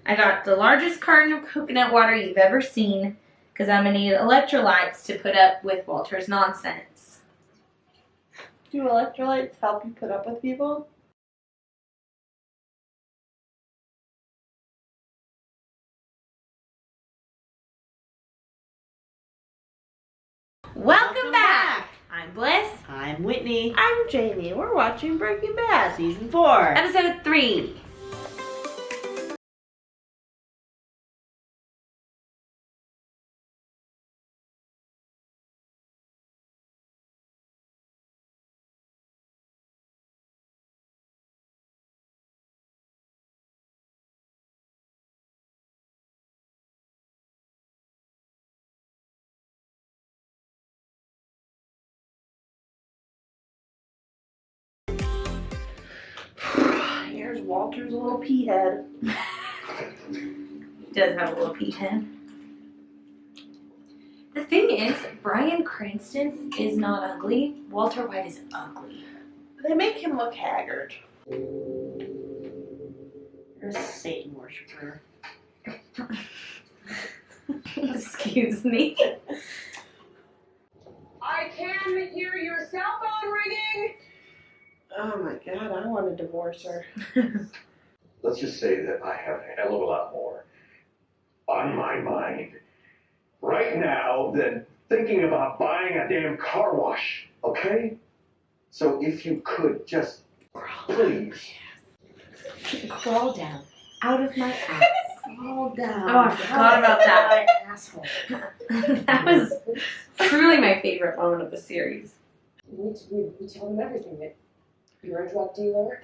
I got the largest carton of coconut water you've ever seen because I'm going to need electrolytes to put up with Walter's nonsense. Do electrolytes help you put up with people? Welcome back! I'm Bliss. I'm Whitney. I'm Jamie. We're watching Breaking Bad. Season 4. Episode 3. Here's Walter's little pea head. He does have a little pea head. The thing is, Bryan Cranston is not ugly. Walter White is ugly. They make him look haggard. You're a Satan worshiper. Excuse me. I can hear your cell phone ringing. Oh my god, I want to divorce her. Let's just say that I have a hell of a lot more on my mind right now than thinking about buying a damn car wash, okay? So if you could just, please. Crawl down. Out of my ass. Crawl down. Oh, I forgot about that. My asshole. That was truly my favorite moment of the series. We tell them everything, that you're a drug dealer,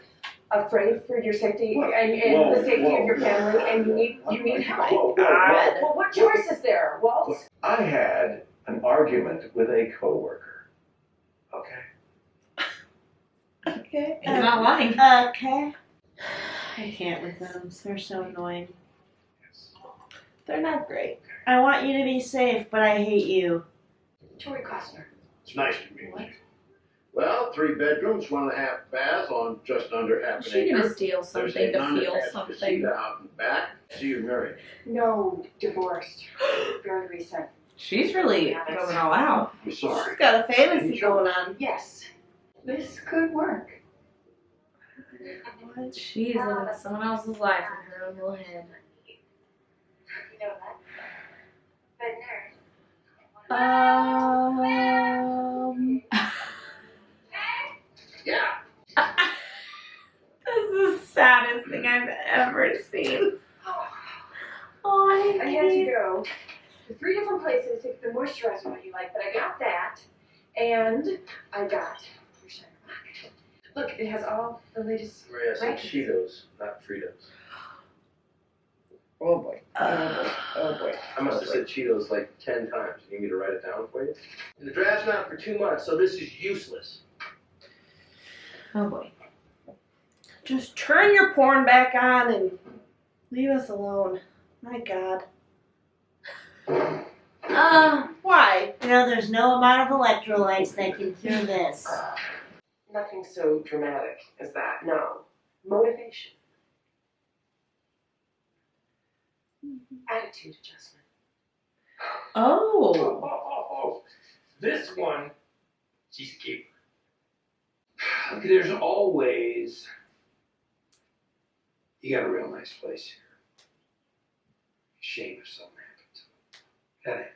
afraid for your safety and the safety of your family, and you need help. Whoa. Well, what choice is there, Walt? I had an argument with a coworker, okay? Okay. He's not lying. Okay. I can't with them. They're so annoying. They're not great. I want you to be safe, but I hate you. Tori Costner. It's nice to meet you. Well, 3 bedrooms, 1.5 baths on just under half Is an she acre. gonna steal There's something a to feel non-attached something? casita out in back. See, you're married. No, divorced. Very recent. She's really going all out. I'm sorry. She's got a fantasy going on. Yes. This could work. She's living someone else's life in her own little head. You know that? But nurse. Yeah. This is the saddest thing I've ever seen. Oh, I had to go to 3 different places to get the moisturizer that you like, but I got that, and I got your Shine Rock. Look, it has all the latest. Maria said rankings. Cheetos, not Fritos. Oh boy. Oh boy. I must have said Cheetos like 10 times. You need me to write it down for you? The draft's not for 2 months, so this is useless. Oh boy. Just turn your porn back on and leave us alone. My god. Why? You know, there's no amount of electrolytes that can cure this. Nothing so dramatic as that. No. Motivation. Attitude adjustment. Oh. This one, she's a keeper. Look, there's always. You got a real nice place here. Shame if something happened to it. Got it?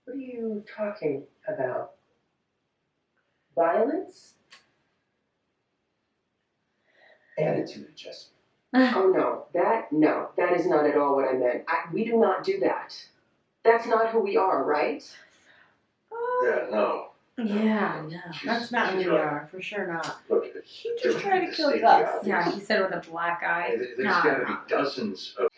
What are you talking about? Violence? Attitude adjustment. Oh no, that is not at all what I meant. We do not do that. That's not who we are, right? Yeah, no. Yeah, no. That's not who she's we right. are, for sure not. Look, He just tried to kill State Gus. the Yeah, obvious. he said with a black eye. There's got to be dozens of.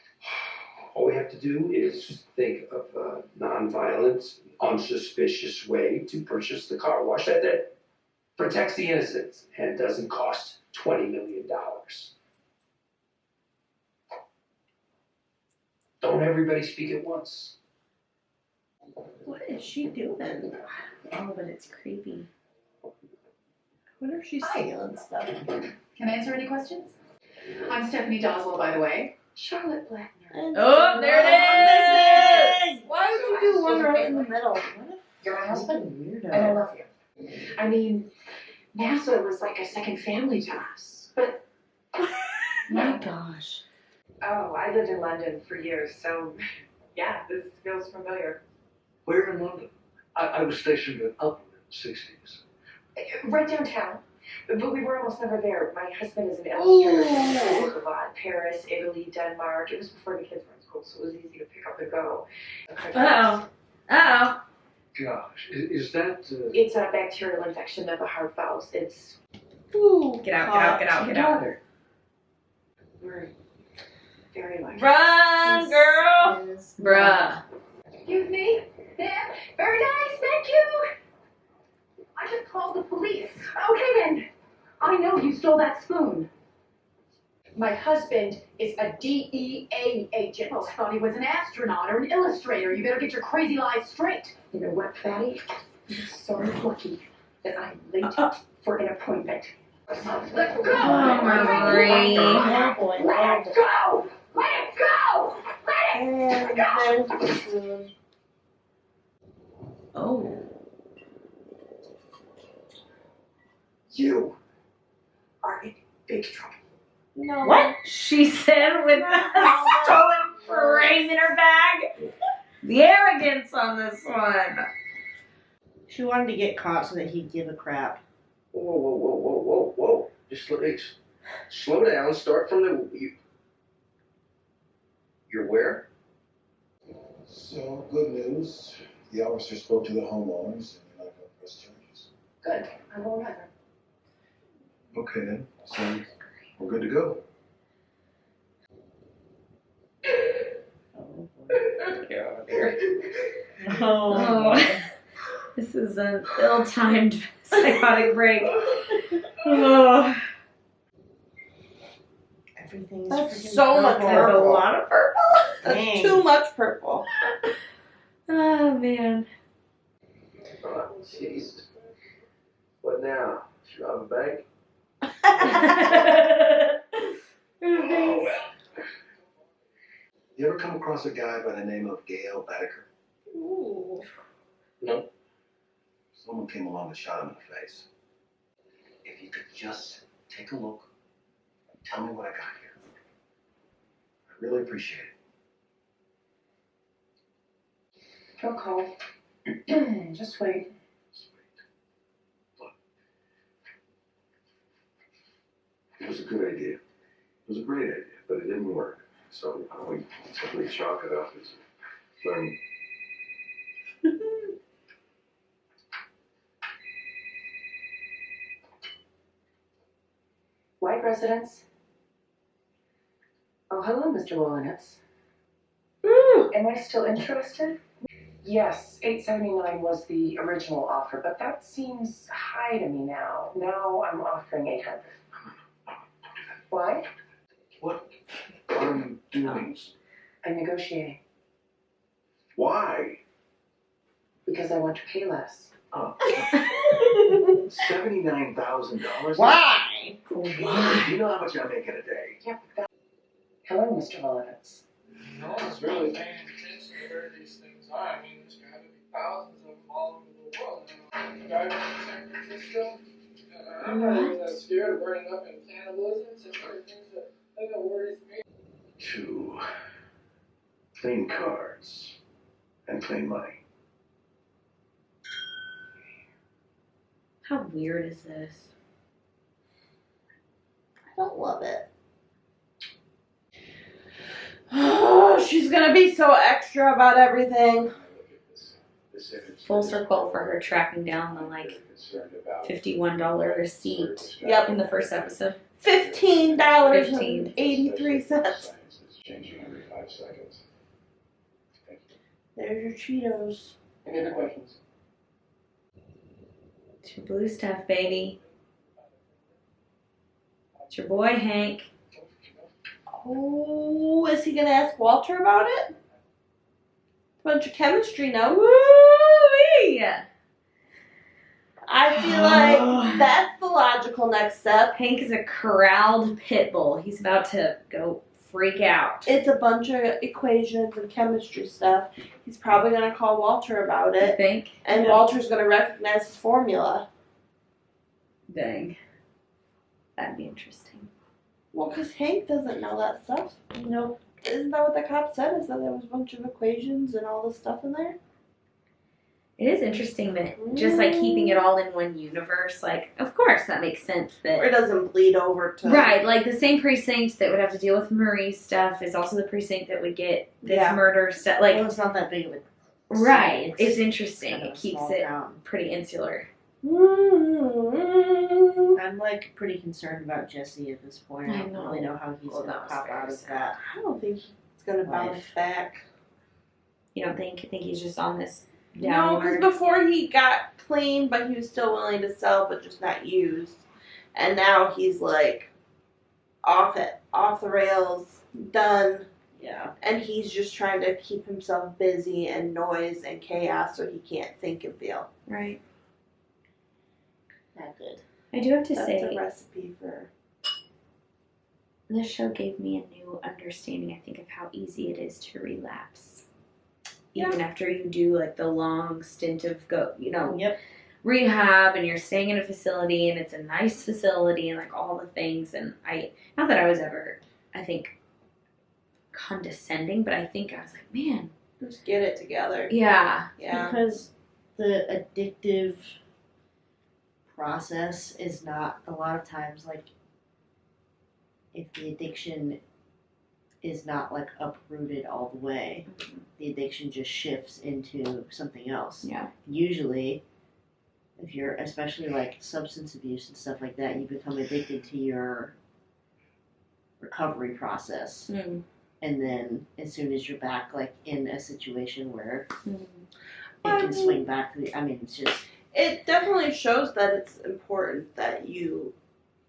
All we have to do is think of a non-violent, unsuspicious way to purchase the car wash that protects the innocent and doesn't cost $20 million. Don't everybody speak at once. What is she doing? Oh, but it's creepy. I wonder if she's stealing stuff. Can I answer any questions? I'm Stephanie Doswell, by the way. Charlotte Blackner. Oh, there it is! Why would you do one right in the middle? You're my husband, Weirdo. and I love you. I mean, NASA was like a second family to us. But My gosh. oh, I lived in London for years, so yeah, this feels familiar. Where in London? I was stationed in Upland in the 60s. Right downtown. But we were almost never there. My husband is an illustrator. He worked a lot. Paris, Italy, Denmark. It was before the kids were in school, so it was easy to pick up and go. Uh-oh. Uh-oh. Gosh, is that... It's a bacterial infection of the heart valves. It's Ooh, Get out, get out, get out, get out. we're very lucky. Run, girl! Bruh. Excuse me? Yeah, very nice, thank you. I just called the police. Okay then. I know you stole that spoon. My husband is a DEA agent. Oh, I thought he was an astronaut or an illustrator. You better get your crazy lies straight. You know what, Fatty? I'm so lucky that I'm late for an appointment. Let's go! Oh, Marie. Oh boy. Let it go! Let it go! Let it And there's the spoon. Oh. You are in big trouble. No. What? She said with a stolen frame in her bag? The arrogance on this one. She wanted to get caught so that he'd give a crap. Whoa. Just slow down. Start from the. You're where? So, good news. The officer spoke to the homeowners and they're not going to press charges. Good. I won't either. Okay then. So, we're good to go. Oh. This is an ill-timed psychotic break. Oh. Everything's That's freaking so much purple. There's a lot of purple. That's Dang. too much purple. Oh, man. Oh, jeez. What now? Should I rob a bank? Oh, You ever come across a guy by the name of Gail Baedeker? Ooh. No. Someone came along and shot him in the face. If you could just take a look and tell me what I got here. I really appreciate it. Don't call. Just wait. Just wait. Look. It was a good idea. It was a great idea, but it didn't work. So we simply chalk it up as a learning. White residence. Oh, hello, Mr. Wollenitz. Am I still interested? Yes, $879 was the original offer, but that seems high to me now. Now I'm offering $800. Why? What are you doing? I'm negotiating Why? because I want to pay less. $79,000? Why? Why? Do you know how much I make in a day? Yep. Hello, Mr. Wollenitz. No one's really paying attention to where these things are. I mean, there's got to be thousands of them all over the world. You know, driving to San Francisco, I'm not even that scared of burning up in cannibalism. It's just other things that worries me. 2 clean cards and clean money. how weird is this? I don't love it. Oh, she's gonna be so extra about everything. Full circle for her tracking down the like $51 receipt. Yep. In the first episode. $15.83. Changing every 5 seconds. There's your Cheetos. Any other questions? It's your blue stuff, baby. It's your boy, Hank. Oh, is he gonna ask Walter about it? Bunch of chemistry now. Woo-wee! I feel like that's the logical next step. Hank is a corralled pit bull. He's about to go freak out. It's a bunch of equations and chemistry stuff. He's probably going to call Walter about You it. think? And Walter's going to recognize his formula. Dang. That'd be interesting. Well, because Hank doesn't know that stuff. Nope. Isn't that what the cop said? Is that there was a bunch of equations and all this stuff in there? It is interesting that just like keeping it all in one universe, like, of course that makes sense that. Or it doesn't bleed over to. Right, like the same precinct that would have to deal with Marie's stuff is also the precinct that would get this murder stuff. Like, Well, it's not that big of a right, city. it's interesting. kind of It a keeps small it town. pretty insular. I'm like pretty concerned about Jesse at this point. I don't really know how he's gonna pop out of that. I don't think he's going to bounce back. You don't think? You think he's just on this No, downward? because before he got clean, but he was still willing to sell, but just not use. And now he's like off the rails, done. Yeah. And he's just trying to keep himself busy and noise and chaos so he can't think and feel. Right. Not good. I do have to That's say, a recipe for. this show gave me a new understanding, I think, of how easy it is to relapse. Even after you do like the long stint of rehab and you're staying in a facility and it's a nice facility and like all the things. And not that I was ever, I think, condescending, but I think I was like, man. Just get it together. Yeah. Yeah. Because the addictive process is not a lot of times like if the addiction is not like uprooted all the way, the addiction just shifts into something else. Yeah. Usually, if you're especially like substance abuse and stuff like that, you become addicted to your recovery process. Mm. And then as soon as you're back like in a situation where Mm. it can swing back to it's just It definitely shows that it's important that you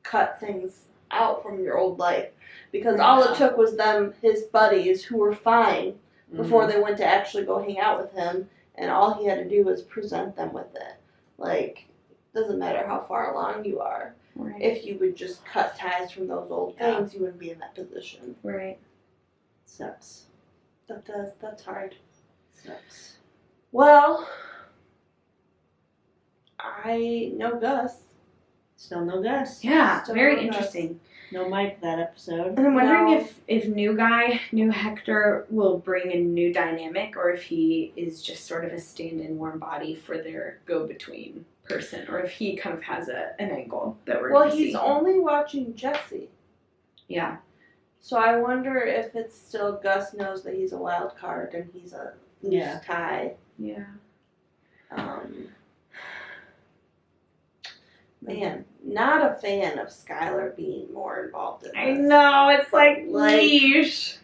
cut things out from your old life. Because all it took was his buddies, who were fine, before they went to actually go hang out with him. And all he had to do was present them with it. Like, doesn't matter how far along you are. Right. If you would just cut ties from those old things, you wouldn't be in that position. Right. Sucks. That's hard. Sucks. Well, I know Gus. Still no Gus. Yeah, Still very no Gus. interesting. No Mike that episode. And I'm wondering No. if new Hector will bring a new dynamic, or if he is just sort of a stand-in warm body for their go-between person, or if he kind of has an angle that we're going to see. He's only watching Jesse. Yeah. So I wonder if it's still Gus knows that he's a wild card and he's a loose tie. Yeah. Man, not a fan of Skyler being more involved in this. I know, it's like, yeesh.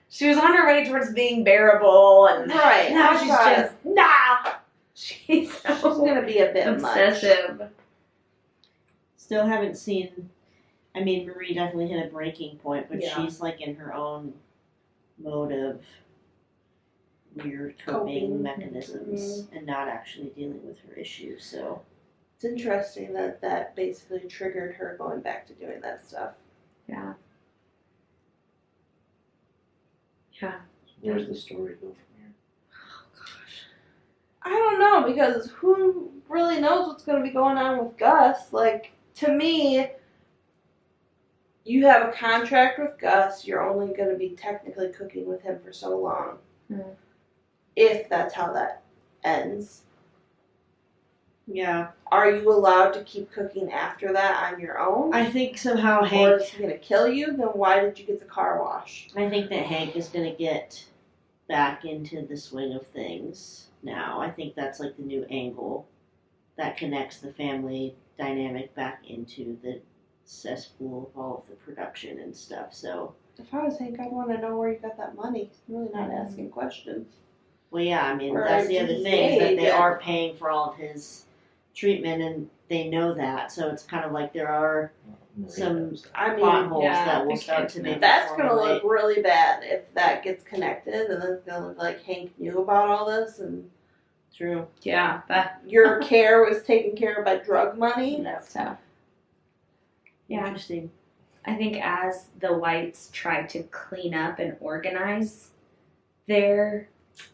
She was on her way towards being bearable, and Right. now I she's thought- just, nah. She's going to be a bit obsessive. much. Still haven't seen. I mean, Marie definitely hit a breaking point, but Yeah. she's like in her own mode of weird coping Coping. mechanisms and not actually dealing with her issues. So It's interesting that basically triggered her going back to doing that stuff. Yeah. Yeah. Where's the story go from here? I don't know, because who really knows what's going to be going on with Gus? Like, to me, you have a contract with Gus, you're only going to be technically cooking with him for so long. Mm. If that's how that ends. yeah, Are you allowed to keep cooking after that on your own? I think somehow Or Hank. is he going to kill you? Then why did you get the car wash? I think that Hank is gonna get back into the swing of things now. I think that's like the new angle that connects the family dynamic back into the cesspool of all of the production and stuff. So, If I was Hank, I'd want to know where you got that money. I'm really not asking questions. well, yeah, I mean, Or that's the other DEA thing is that they agent. are paying for all of his treatment and they know that. So it's kind of like there are some I plot mean, holes that will start to make that's going to look really bad if that gets connected, and then it's going to look like Hank knew about all this, and true. Yeah, your care was taken care of by drug money. that's tough. Yeah. Interesting. I think as the Whites try to clean up and organize their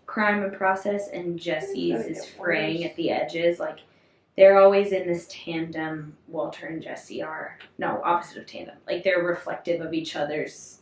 crime and process, and Jesse's is fraying at the edges, like they're always in this tandem. Walter and Jesse are opposite of tandem. Like they're reflective of each other's.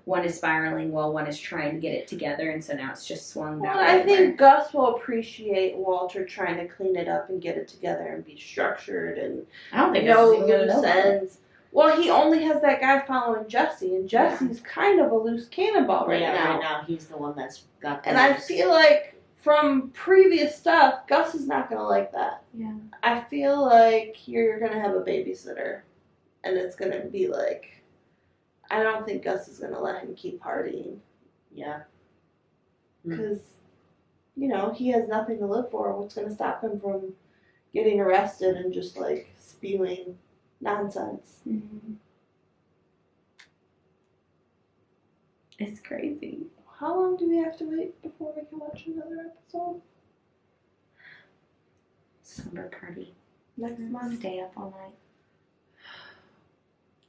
One is spiraling while one is trying to get it together, and so now it's just swung that way. I think Gus will appreciate Walter trying to clean it up and get it together and be structured and I don't think no Gus is even loose gonna know. ends. Well, he only has that guy following Jesse, and Jesse's kind of a loose cannonball right now. Right now he's the one that's got the And I feel like from previous stuff, Gus is not going to like that. Yeah. I feel like you're going to have a babysitter, and it's going to be like, I don't think Gus is going to let him keep partying. Yeah. Because, he has nothing to live for. What's going to stop him from getting arrested and just, like, spewing nonsense? Mm-hmm. It's crazy. How long do we have to wait before we can watch another episode? Slumber party. Next month? Stay up all night.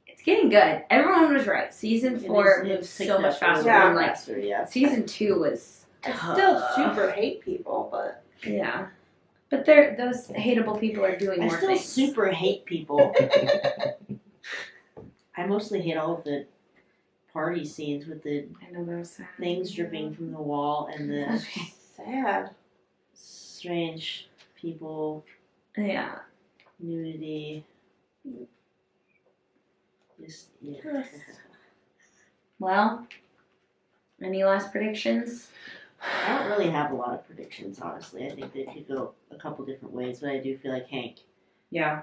It's getting good. Everyone was right. Season 4 moves so much faster than season 2 was tough. I still super hate people, but yeah. But those hateable people are doing more things. I still super hate people. I mostly hate all of the party scenes with the things dripping from the wall and the sad, strange people. Yeah. Nudity. Just, yeah. Well, any last predictions? I don't really have a lot of predictions, honestly. I think they could go a couple different ways, but I do feel like Hank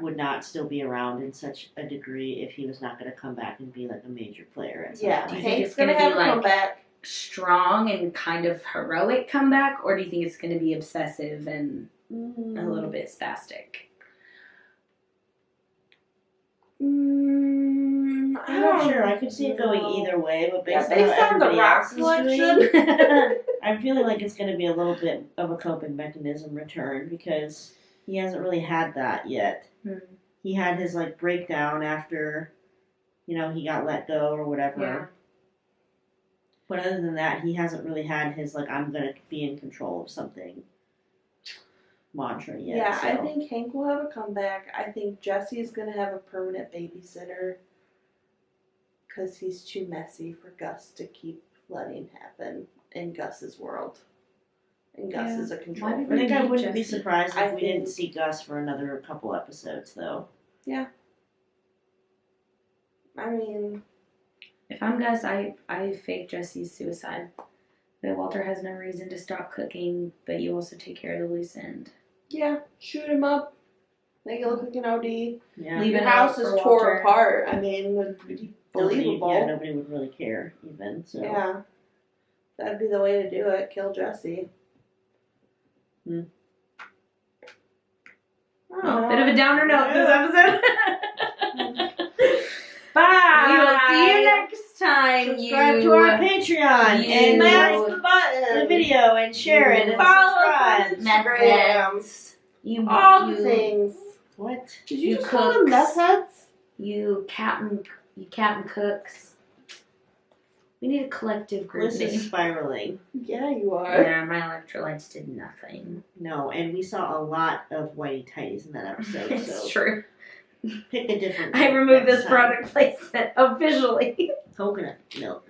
would not still be around in such a degree if he was not going to come back and be like a major player at some point. Do you think it's going to be like strong and kind of heroic comeback, or do you think it's going to be obsessive and a little bit spastic? I'm not sure. I could see it going either way, but based on the everybody rock else is selection, doing, I'm feeling like it's going to be a little bit of a coping mechanism return because he hasn't really had that yet. He had his like breakdown after, he got let go or whatever. Yeah. But other than that, he hasn't really had his like I'm going to be in control of something mantra yet. Yeah, so. I think Hank will have a comeback. I think Jesse's going to have a permanent babysitter because he's too messy for Gus to keep letting happen in Gus's world. And Gus is a control freak. I think I wouldn't be surprised if we didn't see Gus for another couple episodes, though. Yeah. I mean, if I'm Gus, I fake Jesse's suicide. That Walter has no reason to stop cooking, but you also take care of the loose end. Yeah, shoot him up. Make it look like an OD. Yeah. Leave the house is tore apart. I mean, would be believable. Nobody would really care, even. So. Yeah. That'd be the way to do it. Kill Jesse. Well, bit of a downer note this episode. Bye. We will see you next time. Subscribe to our Patreon and smash the button, the video, and share it, and follow us on Instagram. All the things. What? Did you just call them meth heads? You Captain Cooks. We need a collective group This name. is spiraling. Yeah, you are. Yeah, my electrolytes did nothing. No, and we saw a lot of whitey tighties in that episode. It's true. Pick a different. I removed this product placement officially. Coconut milk.